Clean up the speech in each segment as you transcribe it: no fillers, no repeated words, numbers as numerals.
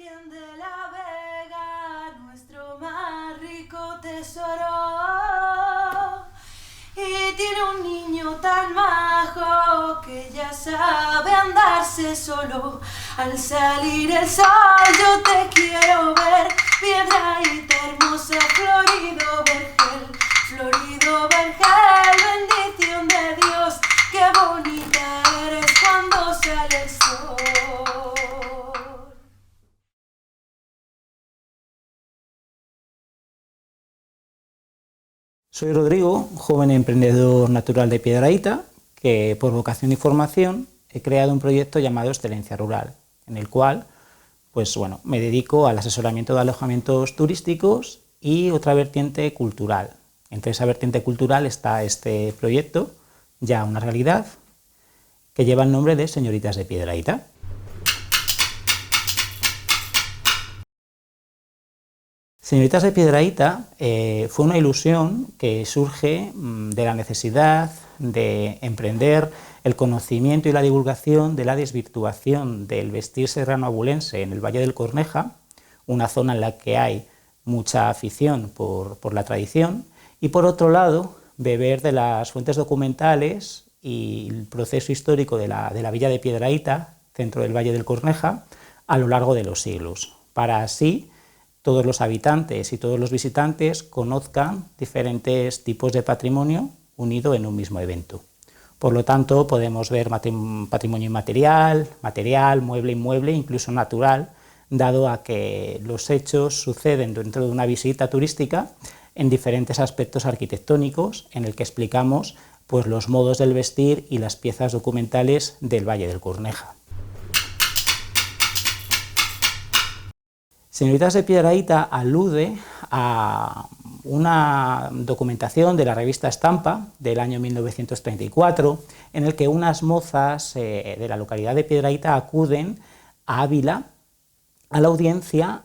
Virgen de la Vega, nuestro más rico tesoro. Y tiene un niño tan majo que ya sabe andarse solo. Al salir el sol yo te quiero ver, Piedrahíta hermosa, florido vergel, bendición de Dios, qué bonita eres cuando sale el sol. Soy Rodrigo, joven emprendedor natural de Piedrahíta, que por vocación y formación he creado un proyecto llamado Excelencia Rural, en el cual me dedico al asesoramiento de alojamientos turísticos y otra vertiente cultural. Entre esa vertiente cultural está este proyecto, ya una realidad, que lleva el nombre de Señoritas de Piedrahíta. Señoritas de Piedrahíta fue una ilusión que surge de la necesidad de emprender el conocimiento y la divulgación de la desvirtuación del vestir serrano-abulense en el Valle del Corneja, una zona en la que hay mucha afición por la tradición, y por otro lado, beber de las fuentes documentales y el proceso histórico de la villa de Piedrahíta, centro del Valle del Corneja, a lo largo de los siglos, para así todos los habitantes y todos los visitantes conozcan diferentes tipos de patrimonio unido en un mismo evento. Por lo tanto, podemos ver patrimonio inmaterial, material, mueble, inmueble, incluso natural, dado a que los hechos suceden dentro de una visita turística en diferentes aspectos arquitectónicos, en el que explicamos los modos del vestir y las piezas documentales del Valle del Corneja. Señoritas de Piedrahíta alude a una documentación de la revista Estampa del año 1934, en el que unas mozas de la localidad de Piedrahíta acuden a Ávila a la audiencia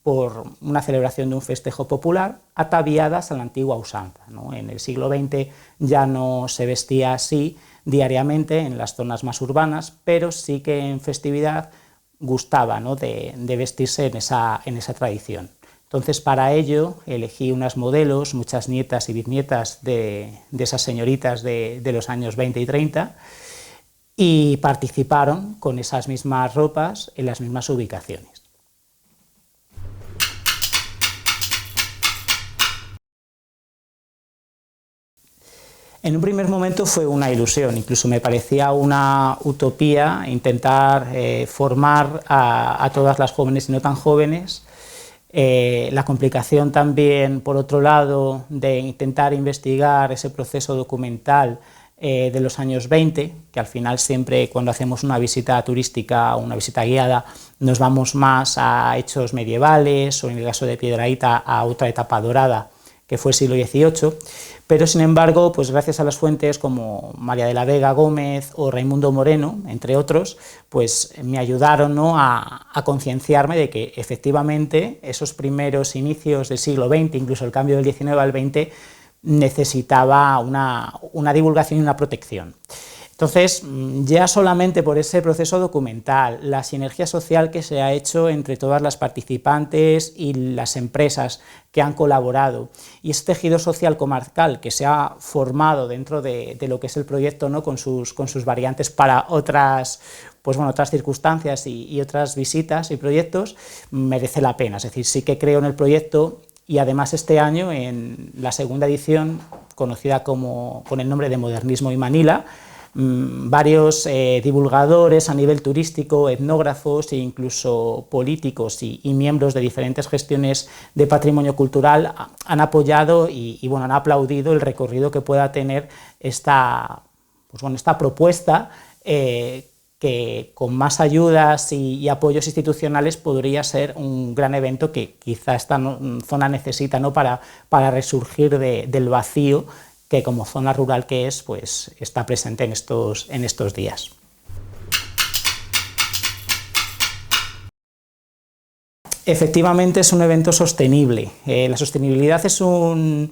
por una celebración de un festejo popular, ataviadas a la antigua usanza, ¿no? En el siglo XX ya no se vestía así diariamente en las zonas más urbanas, pero sí que en festividad gustaba, ¿no?, de vestirse en esa tradición. Entonces, para ello, elegí unas modelos, muchas nietas y bisnietas de esas señoritas de los años 20 y 30, y participaron con esas mismas ropas en las mismas ubicaciones. En un primer momento fue una ilusión, incluso me parecía una utopía intentar formar a todas las jóvenes y no tan jóvenes. La complicación también, por otro lado, de intentar investigar ese proceso documental de los años 20, que al final siempre cuando hacemos una visita turística o una visita guiada nos vamos más a hechos medievales o en el caso de Piedrahíta a otra etapa dorada que fue el siglo XVIII, pero sin embargo, gracias a las fuentes como María de la Vega Gómez o Raimundo Moreno, entre otros, me ayudaron, ¿no?, a concienciarme de que efectivamente esos primeros inicios del siglo XX, incluso el cambio del XIX al XX, necesitaba una divulgación y una protección. Entonces, ya solamente por ese proceso documental, la sinergia social que se ha hecho entre todas las participantes y las empresas que han colaborado, y ese tejido social comarcal que se ha formado dentro de lo que es el proyecto, ¿no?, con sus variantes para otras, otras circunstancias y otras visitas y proyectos, merece la pena. Es decir, sí que creo en el proyecto, y además este año, en la segunda edición, conocida con el nombre de Modernismo y Manila, varios divulgadores a nivel turístico, etnógrafos e incluso políticos y miembros de diferentes gestiones de patrimonio cultural han apoyado y han aplaudido el recorrido que pueda tener esta propuesta, que con más ayudas y apoyos institucionales podría ser un gran evento que quizá esta zona necesita, ¿no?, para resurgir del vacío que como zona rural que es, está presente en estos días. Efectivamente es un evento sostenible. La sostenibilidad es un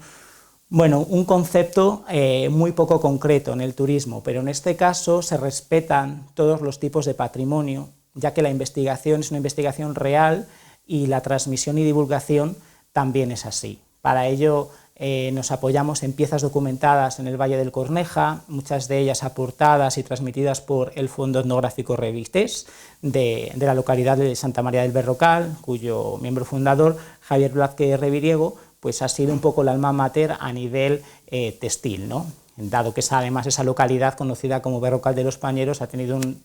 concepto muy poco concreto en el turismo, pero en este caso se respetan todos los tipos de patrimonio, ya que la investigación es una investigación real y la transmisión y divulgación también es así. Para ello nos apoyamos en piezas documentadas en el Valle del Corneja, muchas de ellas aportadas y transmitidas por el Fondo Etnográfico Revistés de la localidad de Santa María del Berrocal, cuyo miembro fundador, Javier Blázquez Reviriego, pues ha sido un poco el alma mater a nivel textil, ¿no? Dado que además esa localidad conocida como Berrocal de los Pañeros ha tenido un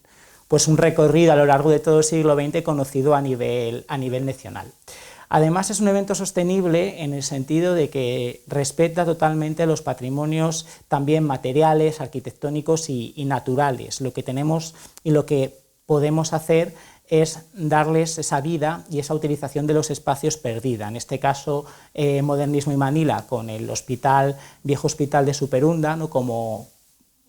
recorrido a lo largo de todo el siglo XX conocido a nivel nacional. Además es un evento sostenible en el sentido de que respeta totalmente los patrimonios también materiales, arquitectónicos y naturales. Lo que tenemos y lo que podemos hacer es darles esa vida y esa utilización de los espacios perdida. En este caso, Modernismo y Manila, con el viejo hospital de Superunda, ¿no?, como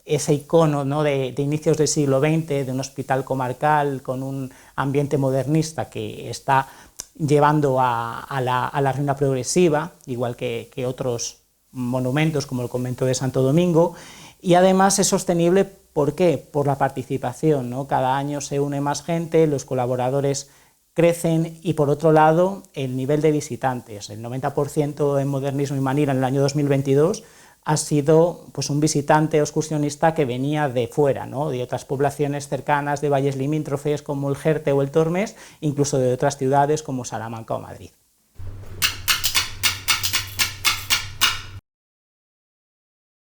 ese icono, ¿no?, de inicios del siglo XX, de un hospital comarcal con un ambiente modernista que está llevando a la ruina progresiva, igual que otros monumentos como el convento de Santo Domingo, y además es sostenible, ¿por qué? Por la participación, ¿no? Cada año se une más gente, los colaboradores crecen y por otro lado el nivel de visitantes, el 90% en Modernismo y Manila en el año 2022 ha sido pues un visitante o excursionista que venía de fuera, ¿no?, de otras poblaciones cercanas, de valles limítrofes como el Jerte o el Tormes, incluso de otras ciudades como Salamanca o Madrid.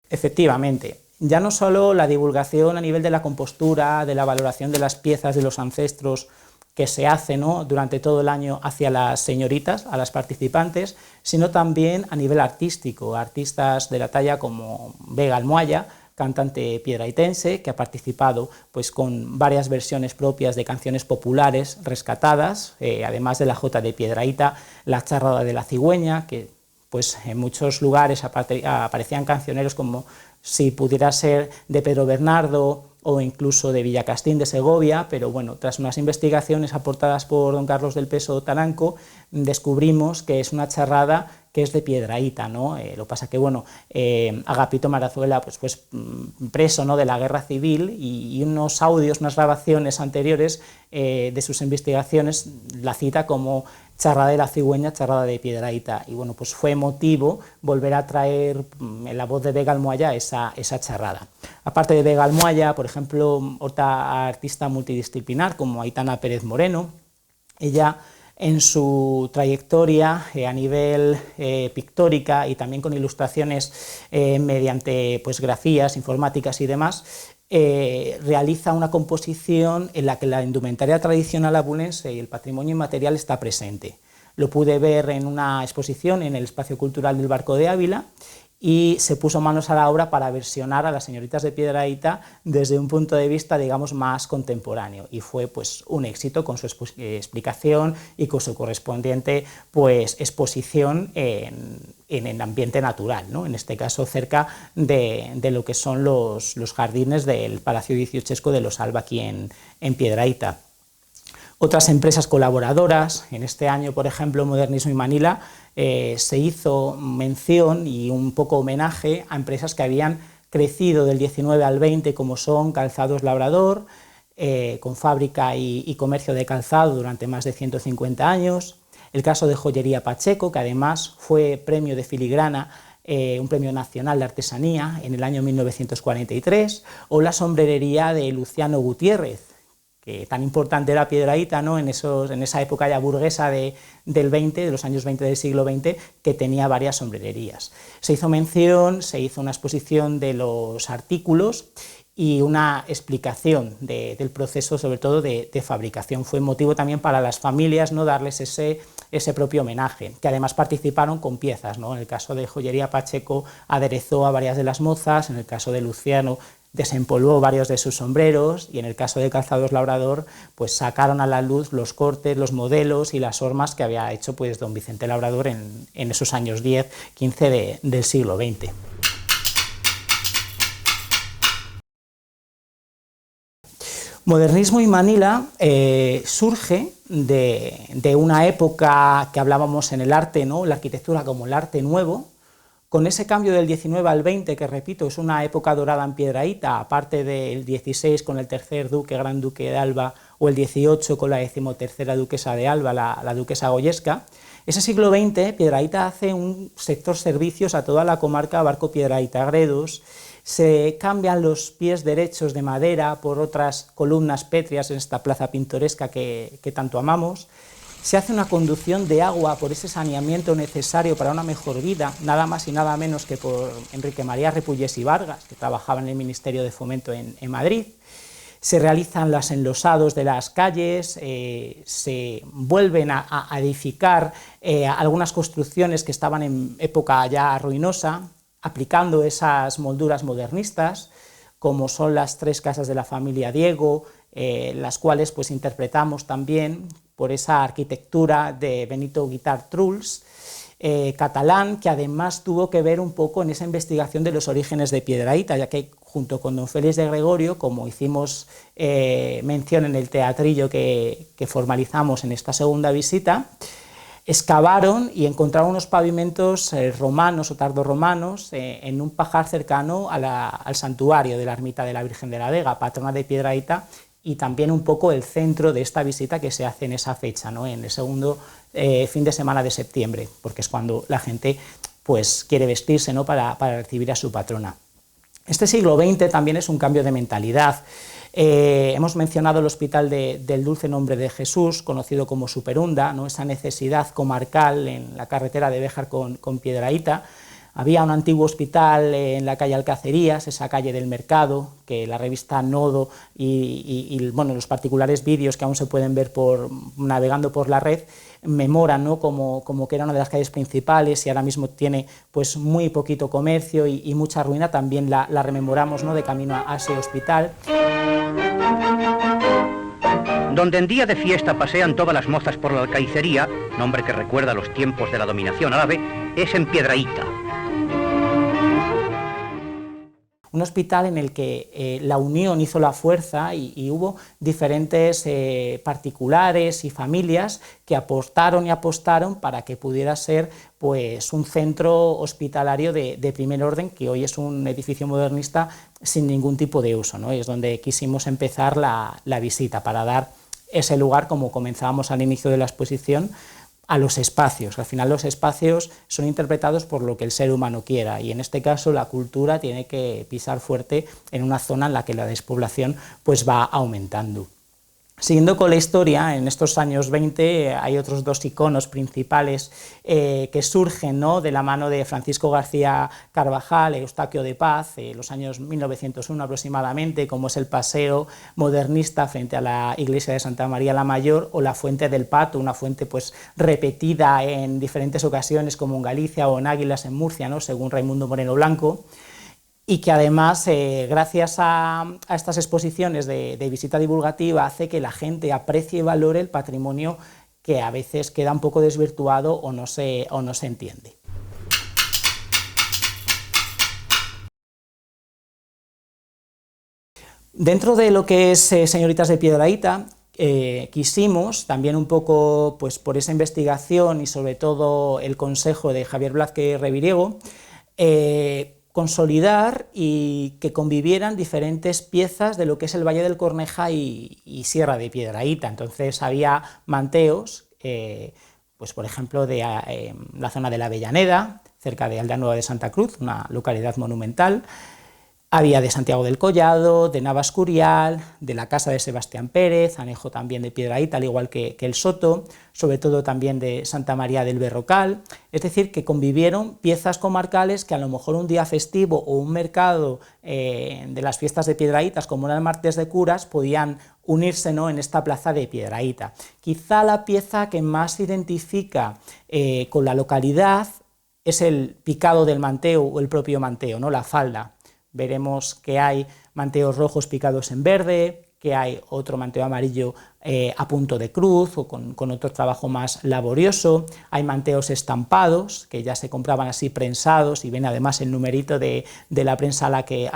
Efectivamente, ya no solo la divulgación a nivel de la compostura, de la valoración de las piezas de los ancestros que se hace, ¿no?, durante todo el año hacia las señoritas, a las participantes, sino también a nivel artístico, artistas de la talla como Vega Almohaya, cantante piedrahítense, que ha participado pues, con varias versiones propias de canciones populares rescatadas, además de la jota de Piedrahíta, la charrada de la cigüeña, que pues, en muchos lugares aparecían cancioneros como Si pudiera ser de Pedro Bernardo, o incluso de Villacastín de Segovia, pero bueno, tras unas investigaciones aportadas por don Carlos del Peso Taranco, descubrimos que es una charrada que es de Piedrahíta, ¿no? Lo que pasa que, bueno, Agapito Marazuela pues preso, ¿no?, de la guerra civil y unos audios, unas grabaciones anteriores de sus investigaciones la cita como charrada de la cigüeña, charrada de Piedrahíta, y bueno, pues fue emotivo volver a traer en la voz de Vega Almohaya esa charrada. Aparte de Vega Almohaya, por ejemplo, otra artista multidisciplinar como Aitana Pérez Moreno, ella en su trayectoria a nivel pictórica y también con ilustraciones mediante pues, grafías informáticas y demás, realiza una composición en la que la indumentaria tradicional abulense y el patrimonio inmaterial está presente. Lo pude ver en una exposición en el Espacio Cultural del Barco de Ávila y se puso manos a la obra para versionar a las señoritas de Piedrahíta desde un punto de vista, digamos, más contemporáneo, y fue pues un éxito con su explicación y con su correspondiente pues exposición en el ambiente natural, ¿no?, en este caso cerca de lo que son los jardines del Palacio XVIII de los Alba aquí en Piedrahíta. Otras empresas colaboradoras, en este año, por ejemplo, Modernismo y Manila, se hizo mención y un poco homenaje a empresas que habían crecido del 19 al 20, como son Calzados Labrador, con fábrica y comercio de calzado durante más de 150 años, el caso de Joyería Pacheco, que además fue premio de filigrana, un premio nacional de artesanía en el año 1943, o la sombrerería de Luciano Gutiérrez, que tan importante era Piedrahíta, ¿no?, en esa época ya burguesa de los años 20 del siglo XX, que tenía varias sombrererías. Se hizo mención, se hizo una exposición de los artículos y una explicación del proceso, sobre todo de fabricación. Fue motivo también para las familias, ¿no?, darles ese propio homenaje, que además participaron con piezas, ¿no? En el caso de Joyería Pacheco aderezó a varias de las mozas, en el caso de Luciano desempolvó varios de sus sombreros, y en el caso de Calzados Labrador pues sacaron a la luz los cortes, los modelos y las hormas que había hecho pues don Vicente Labrador en esos años 10, 15 del siglo XX. Modernismo y Manila surge de una época que hablábamos en el arte, ¿no?, la arquitectura como el arte nuevo, Con ese cambio del 19 al 20, que repito, es una época dorada en Piedrahíta, aparte del 16 con el tercer duque, Gran Duque de Alba, o el 18 con la 13ª duquesa de Alba, la duquesa Goyesca, ese siglo XX, Piedrahíta hace un sector servicios a toda la comarca Barco Piedrahíta-Gredos, se cambian los pies derechos de madera por otras columnas pétreas en esta plaza pintoresca que tanto amamos. Se hace una conducción de agua por ese saneamiento necesario para una mejor vida, nada más y nada menos que por Enrique María Repullés y Vargas, que trabajaba en el Ministerio de Fomento en Madrid. Se realizan los enlosados de las calles, se vuelven a edificar algunas construcciones que estaban en época ya ruinosa, aplicando esas molduras modernistas, como son las 3 casas de la familia Diego, las cuales pues interpretamos también por esa arquitectura de Benito Guitart Truls, catalán, que además tuvo que ver un poco en esa investigación de los orígenes de Piedrahíta, ya que junto con don Félix de Gregorio, como hicimos mención en el teatrillo que formalizamos en esta segunda visita, excavaron y encontraron unos pavimentos romanos o tardorromanos en un pajar cercano al santuario de la ermita de la Virgen de la Vega, patrona de Piedrahíta, y también un poco el centro de esta visita que se hace en esa fecha, ¿no? En el segundo fin de semana de septiembre, porque es cuando la gente pues, quiere vestirse, ¿no? para recibir a su patrona. Este siglo XX también es un cambio de mentalidad. Hemos mencionado el Hospital del Dulce Nombre de Jesús, conocido como Superunda, ¿no? Esa necesidad comarcal en la carretera de Béjar con Piedrahíta. Había un antiguo hospital en la calle Alcacerías, esa calle del Mercado, que la revista Nodo y bueno, los particulares vídeos que aún se pueden ver navegando por la red, memoran, ¿no? como que era una de las calles principales y ahora mismo tiene pues, muy poquito comercio y mucha ruina, también la rememoramos, ¿no? de camino a ese hospital. Donde en día de fiesta pasean todas las mozas por la alcaicería, nombre que recuerda los tiempos de la dominación árabe, es en Piedrahíta. Un hospital en el que la unión hizo la fuerza y hubo diferentes particulares y familias que apostaron y apostaron para que pudiera ser pues, un centro hospitalario de primer orden, que hoy es un edificio modernista sin ningún tipo de uso, ¿no? Es donde quisimos empezar la visita, para dar ese lugar, como comenzábamos al inicio de la exposición, a los espacios. Al final los espacios son interpretados por lo que el ser humano quiera y en este caso la cultura tiene que pisar fuerte en una zona en la que la despoblación pues, va aumentando. Siguiendo con la historia, en estos años 20 hay otros 2 iconos principales que surgen, ¿no? de la mano de Francisco García Carvajal, Eustaquio de Paz, los años 1901 aproximadamente, como es el paseo modernista frente a la iglesia de Santa María la Mayor o la Fuente del Pato, una fuente pues, repetida en diferentes ocasiones como en Galicia o en Águilas en Murcia, ¿no? según Raimundo Moreno Blanco, y que además, gracias a estas exposiciones de visita divulgativa, hace que la gente aprecie y valore el patrimonio que a veces queda un poco desvirtuado o no se entiende. Dentro de lo que es Señoritas de Piedrahíta, quisimos, también un poco pues, por esa investigación y sobre todo el consejo de Javier Blázquez Reviriego, consolidar y que convivieran diferentes piezas de lo que es el Valle del Corneja y Sierra de Piedrahíta. Entonces había manteos, pues por ejemplo de la zona de la Avellaneda, cerca de Aldea Nueva de Santa Cruz, una localidad monumental. Había de Santiago del Collado, de Navascurial, de la casa de Sebastián Pérez, anejo también de Piedrahíta, al igual que el Soto, sobre todo también de Santa María del Berrocal, es decir, que convivieron piezas comarcales que a lo mejor un día festivo o un mercado de las fiestas de Piedrahíta, como era el martes de curas, podían unirse, ¿no? en esta plaza de Piedrahíta. Quizá la pieza que más se identifica con la localidad es el picado del manteo o el propio manteo, ¿no? la falda. Veremos que hay manteos rojos picados en verde, que hay otro manteo amarillo a punto de cruz o con otro trabajo más laborioso. Hay manteos estampados, que ya se compraban así prensados y ven además el numerito de la prensa a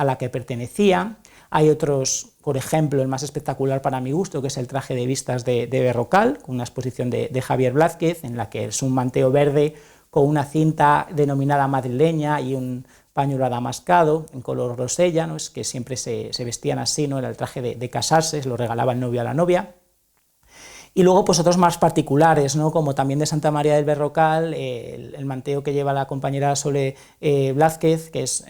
la que pertenecía. Hay otros, por ejemplo, el más espectacular para mi gusto, que es el traje de vistas de Berrocal, con una exposición de Javier Blázquez, en la que es un manteo verde con una cinta denominada madrileña y un pañuelo adamascado en color rosella, ¿no? Es que siempre se vestían así, ¿no? Era el traje de casarse, se lo regalaba el novio a la novia. Y luego pues otros más particulares, ¿no? Como también de Santa María del Berrocal, el manteo que lleva la compañera Sole Blázquez, que es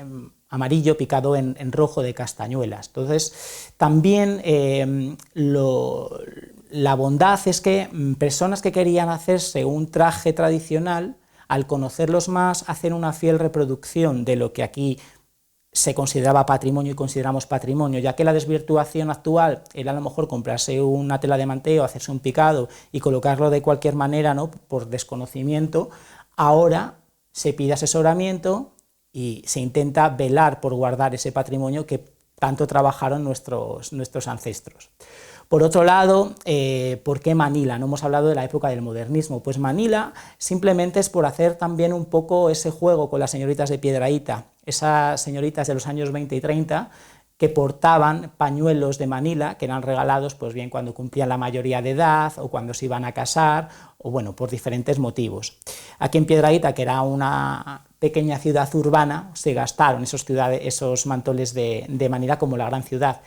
amarillo picado en rojo de castañuelas. Entonces también la bondad es que personas que querían hacerse un traje tradicional, al conocerlos más, hacen una fiel reproducción de lo que aquí se consideraba patrimonio y consideramos patrimonio, ya que la desvirtuación actual era a lo mejor comprarse una tela de manteo, hacerse un picado y colocarlo de cualquier manera, ¿no? Por desconocimiento. Ahora se pide asesoramiento y se intenta velar por guardar ese patrimonio que tanto trabajaron nuestros ancestros. Por otro lado, ¿por qué Manila? No hemos hablado de la época del modernismo. Pues Manila simplemente es por hacer también un poco ese juego con las señoritas de Piedrahíta, esas señoritas de los años 20 y 30 que portaban pañuelos de Manila, que eran regalados pues bien cuando cumplían la mayoría de edad o cuando se iban a casar, o bueno, por diferentes motivos. Aquí en Piedrahíta, que era una pequeña ciudad urbana, se gastaron esos mantones de Manila como la gran ciudad.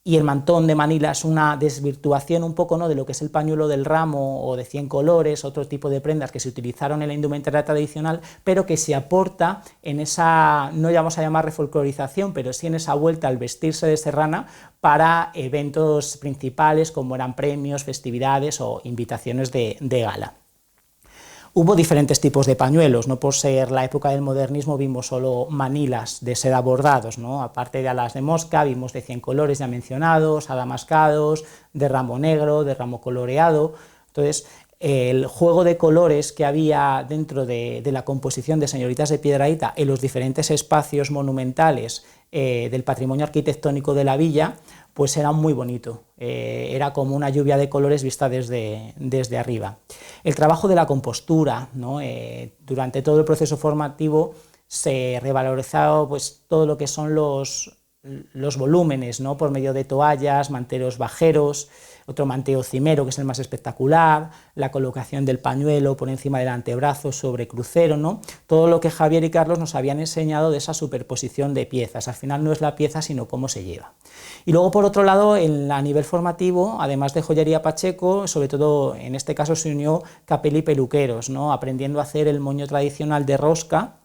Y el mantón de Manila es una desvirtuación un poco, ¿no?, de lo que es el pañuelo del ramo o de 100 colores, otro tipo de prendas que se utilizaron en la indumentaria tradicional, pero que se aporta en esa, no vamos a llamar refolclorización, pero sí en esa vuelta al vestirse de serrana para eventos principales como eran premios, festividades o invitaciones de gala. Hubo diferentes tipos de pañuelos, no por ser la época del modernismo vimos solo manilas de seda bordados, ¿no? Aparte de alas de mosca vimos de 100 colores ya mencionados, adamascados, de ramo negro, de ramo coloreado. Entonces el juego de colores que había dentro de la composición de señoritas de Piedrahíta en los diferentes espacios monumentales del patrimonio arquitectónico de la villa, pues era muy bonito, era como una lluvia de colores vista desde arriba. El trabajo de la compostura, ¿no? Durante todo el proceso formativo se revalorizaba pues, todo lo que son los volúmenes, ¿no? Por medio de toallas, manteros bajeros, otro manteo cimero que es el más espectacular, la colocación del pañuelo por encima del antebrazo sobre crucero, ¿no? Todo lo que Javier y Carlos nos habían enseñado de esa superposición de piezas, al final no es la pieza sino cómo se lleva. Y luego por otro lado a nivel formativo, además de joyería Pacheco, sobre todo en este caso se unió Capelli Peluqueros, ¿no? Aprendiendo a hacer el moño tradicional de rosca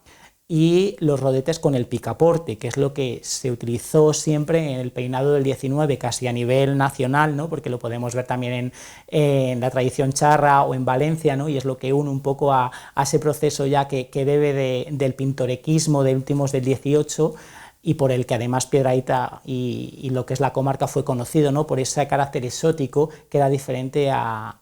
y los rodetes con el picaporte, que es lo que se utilizó siempre en el peinado del 19, casi a nivel nacional, ¿no? Porque lo podemos ver también en la tradición charra o en Valencia, ¿no? Y es lo que une un poco a ese proceso ya que bebe del pintorequismo de últimos del 18 y por el que además Piedrahíta y lo que es la comarca fue conocido, ¿no? Por ese carácter exótico que era diferente a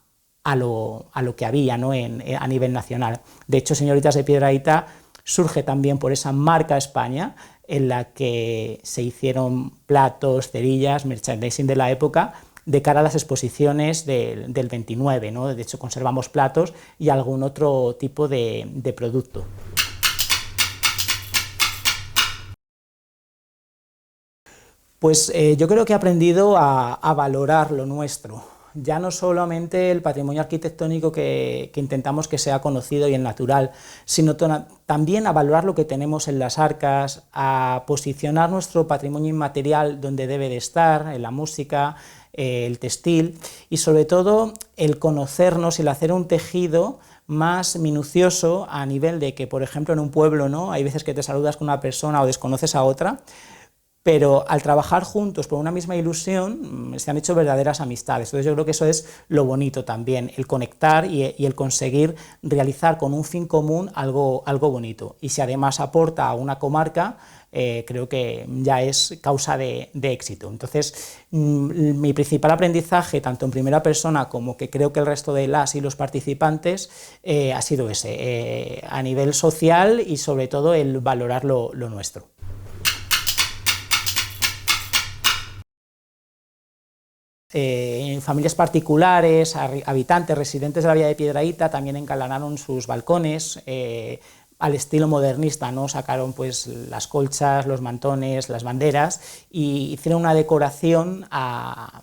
lo que había, ¿no? a nivel nacional. De hecho, señoritas de Piedrahíta surge también por esa marca España en la que se hicieron platos, cerillas, merchandising de la época de cara a las exposiciones del 29, ¿no? De hecho conservamos platos y algún otro tipo de producto. Pues yo creo que he aprendido a valorar lo nuestro. Ya no solamente el patrimonio arquitectónico que intentamos que sea conocido y el natural, sino también a valorar lo que tenemos en las arcas, a posicionar nuestro patrimonio inmaterial donde debe de estar, en la música, el textil, y sobre todo el conocernos y el hacer un tejido más minucioso a nivel de que, por ejemplo, en un pueblo, ¿no? Hay veces que te saludas con una persona o desconoces a otra, pero al trabajar juntos por una misma ilusión se han hecho verdaderas amistades. Entonces yo creo que eso es lo bonito también, el conectar y el conseguir realizar con un fin común algo bonito. Y si además aporta a una comarca, creo que ya es causa de éxito. Entonces mi principal aprendizaje, tanto en primera persona como que creo que el resto de las y los participantes, ha sido ese, a nivel social y sobre todo el valorar lo nuestro. En familias particulares, habitantes, residentes de la villa de Piedrahíta también engalanaron sus balcones al estilo modernista, ¿no? Sacaron pues las colchas, los mantones, las banderas y hicieron una decoración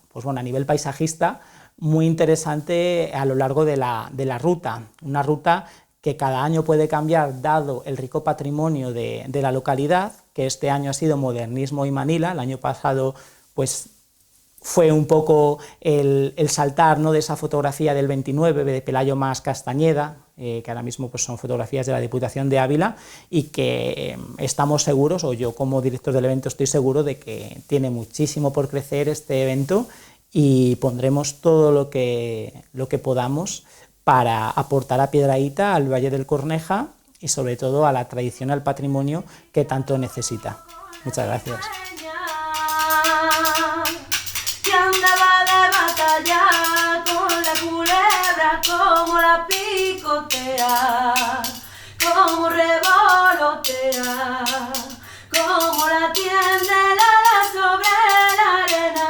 pues, bueno, a nivel paisajista muy interesante a lo largo de la ruta, una ruta que cada año puede cambiar dado el rico patrimonio de la localidad, que este año ha sido modernismo y Manila. El año pasado pues fue un poco el saltar, ¿no?, de esa fotografía del 29 de Pelayo Mas Castañeda, que ahora mismo pues son fotografías de la Diputación de Ávila, y que estamos seguros, o yo como director del evento estoy seguro de que tiene muchísimo por crecer este evento, y pondremos todo lo que podamos para aportar a Piedrahita, al Valle del Corneja y sobre todo a la tradición, al patrimonio que tanto necesita. Muchas gracias. Que andaba de batalla con la culebra, como la picotea, como revolotea, como la tiende la sobre la arena.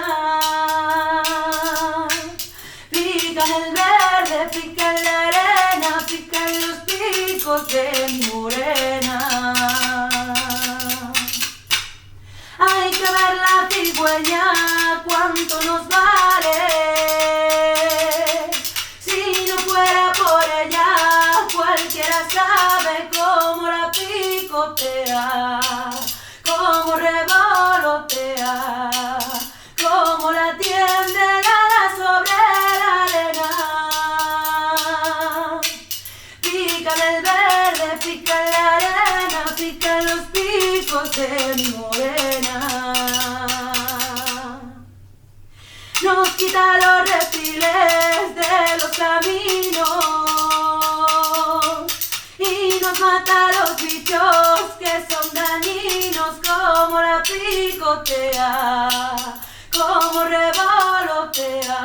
Pica en el verde, pica en la arena, pica en los picos de mi morena. Hay que ver la cigüeña, cuánto nos vale. Si no fuera por ella, cualquiera sabe cómo la picotea, cómo revolotea, cómo la tiende la sobre la arena. Pica en el verde, pica en la arena, pica en los picos de mi morena. Nos quita los reptiles de los caminos y nos mata los bichos que son dañinos, como la picotea, como revolotea,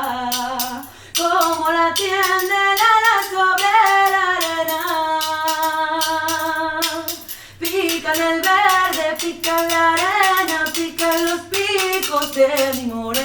como la tiende la sobre la arena. Pica en el verde, pica en la arena, pica en los picos de mi morena.